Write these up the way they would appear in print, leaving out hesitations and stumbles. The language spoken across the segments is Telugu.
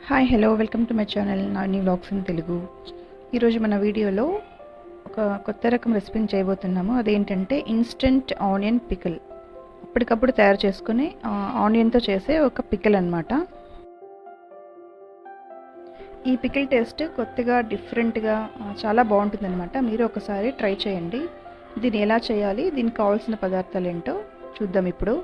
Hi hello welcome to my channel Nani vlogs in Telugu. ఈరోజు మన వీడియోలో ఒక కొత్త రకం రెసిపీని చేయబోతున్నాము. అదేంటంటే ఇన్స్టెంట్ ఆనియన్ పికిల్. అప్పటికప్పుడు తయారు చేసుకుని ఆనియన్తో చేసే ఒక పికిల్ అన్నమాట. ఈ పికిల్ టేస్ట్ కొత్తగా డిఫరెంట్గా చాలా బాగుంటుందన్నమాట. మీరు ఒకసారి ట్రై చేయండి. దీన్ని ఎలా చేయాలి, దీనికి కావాల్సిన పదార్థాలు ఏంటో చూద్దాం ఇప్పుడు.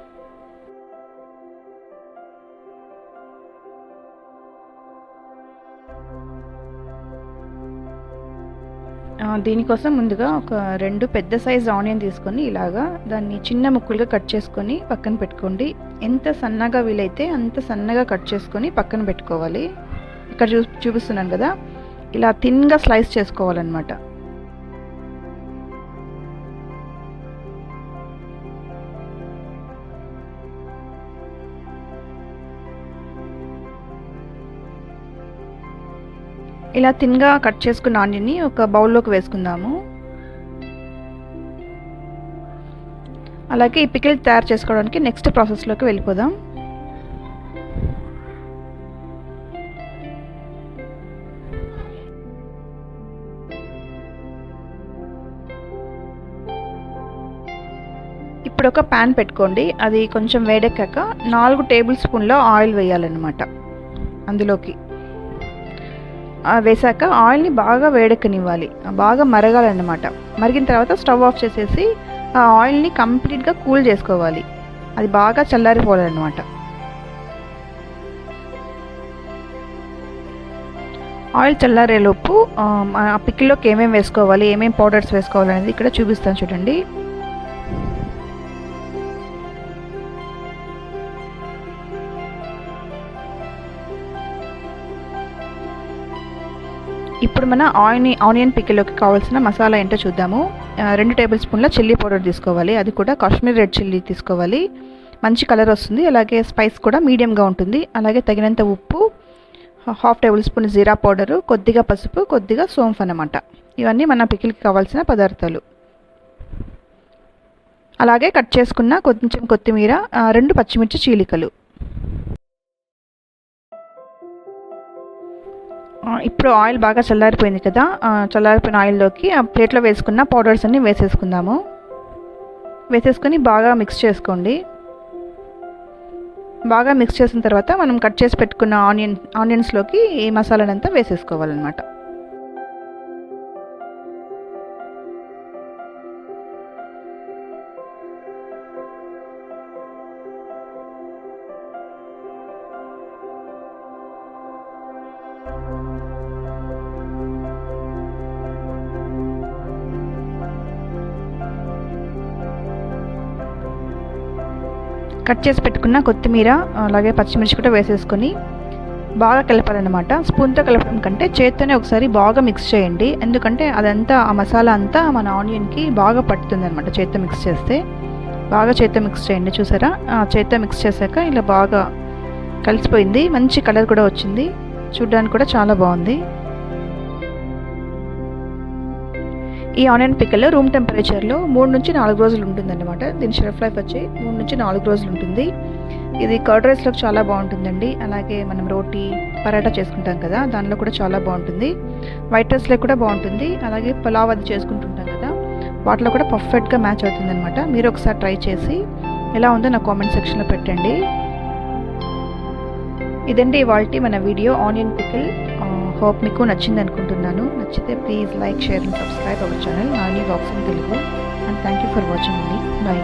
దీనికోసం ముందుగా ఒక 2 పెద్ద సైజ్ ఆనియన్ తీసుకొని ఇలాగా దాన్ని చిన్న ముక్కలుగా కట్ చేసుకొని పక్కన పెట్టుకోండి. ఎంత సన్నగా వీలైతే అంత సన్నగా కట్ చేసుకొని పక్కన పెట్టుకోవాలి. ఇక్కడ చూపిస్తున్నాను కదా, ఇలా థిన్గా స్లైస్ చేసుకోవాలన్నమాట. ఇలా థిన్గా కట్ చేసుకున్న ఆనియన్ని ఒక బౌల్లోకి వేసుకుందాము. అలాగే ఈ పికిల్ తయారు చేసుకోవడానికి నెక్స్ట్ ప్రాసెస్లోకి వెళ్ళిపోదాం. ఇప్పుడు ఒక ప్యాన్ పెట్టుకోండి. అది కొంచెం వేడెక్కాక 4 టేబుల్ స్పూన్ల ఆయిల్ వేయాలన్నమాట. అందులోకి వేసాక ఆయిల్ని బాగా వేడెక్కనివ్వాలి, బాగా మరగాలన్నమాట. మరిగిన తర్వాత స్టవ్ ఆఫ్ చేసేసి ఆ ఆయిల్ని కంప్లీట్గా కూల్ చేసుకోవాలి. అది బాగా చల్లారిపోవాలన్నమాట. ఆయిల్ చల్లారేలోపు ఆ పికిల్లోకి ఏమేమి వేసుకోవాలి, ఏమేమి పౌడర్స్ వేసుకోవాలి అనేది ఇక్కడ చూపిస్తాను చూడండి. ఇప్పుడు మన ఆనియన్ పికిల్లోకి కావాల్సిన మసాలా ఏంటో చూద్దాము. 2 టేబుల్ స్పూన్ల చిల్లీ పౌడర్ తీసుకోవాలి. అది కూడా కాశ్మీర్ రెడ్ చిల్లీ తీసుకోవాలి. మంచి కలర్ వస్తుంది. అలాగే స్పైస్ కూడా మీడియంగా ఉంటుంది. అలాగే తగినంత ఉప్పు, 1/2 టేబుల్ స్పూన్ జీరా పౌడరు, కొద్దిగా పసుపు, కొద్దిగా సోంఫ్ అన్నమాట. ఇవన్నీ మన పికిల్కి కావాల్సిన పదార్థాలు. అలాగే కట్ చేసుకున్న కొంచెం కొత్తిమీర, 2 పచ్చిమిర్చి చీలికలు. ఇప్పుడు ఆయిల్ బాగా చల్లారిపోయింది కదా, చల్లారిపోయిన ఆయిల్లోకి ఆ ప్లేట్లో వేసుకున్న పౌడర్స్ అన్నీ వేసేసుకొని బాగా మిక్స్ చేసుకోండి. బాగా మిక్స్ చేసిన తర్వాత మనం కట్ చేసి పెట్టుకున్న ఆనియన్స్లోకి ఈ మసాలానంతా వేసేసుకోవాలన్నమాట. కట్ చేసి పెట్టుకున్న కొత్తిమీర అలాగే పచ్చిమిర్చి కూడా వేసేసుకొని బాగా కలపాలన్నమాట. స్పూన్తో కలపడం కంటే చేత్తోనే ఒకసారి బాగా మిక్స్ చేయండి. ఎందుకంటే అదంతా ఆ మసాలా అంతా మన ఆనియన్కి బాగా పట్టుతుంది అనమాట. చేత్తో మిక్స్ చేస్తే బాగా చేత్తో మిక్స్ చేయండి. చూసారా, చేత్తో మిక్స్ చేశాక ఇలా బాగా కలిసిపోయింది. మంచి కలర్ కూడా వచ్చింది. చూడడానికి కూడా చాలా బాగుంది. ఈ ఆనియన్ పికిల్ రూమ్ టెంపరేచర్లో 3 నుంచి 4 రోజులు ఉంటుందన్నమాట. దీని షెల్ఫ్ లైఫ్ వచ్చి 3 నుంచి 4 రోజులు ఉంటుంది. ఇది కర్డ్ రైస్లోకి చాలా బాగుంటుందండి. అలాగే మనం రోటీ, పరాటా చేసుకుంటాం కదా, దానిలో కూడా చాలా బాగుంటుంది. వైట్ రైస్లో కూడా బాగుంటుంది. అలాగే పులావ్ అది చేసుకుంటుంటాం కదా, వాటిలో కూడా పర్ఫెక్ట్గా మ్యాచ్ అవుతుందన్నమాట. మీరు ఒకసారి ట్రై చేసి ఎలా ఉందో నా కామెంట్ సెక్షన్లో పెట్టండి. ఇదండి ఇవాల్టి మన వీడియో ఆనియన్ పికిల్. హోప్ మీకు నచ్చింది అనుకుంటున్నాను. నచ్చితే please like, share and subscribe our channel Nani vlogs in Telugu. And thank you for watching అండి. బాయ్.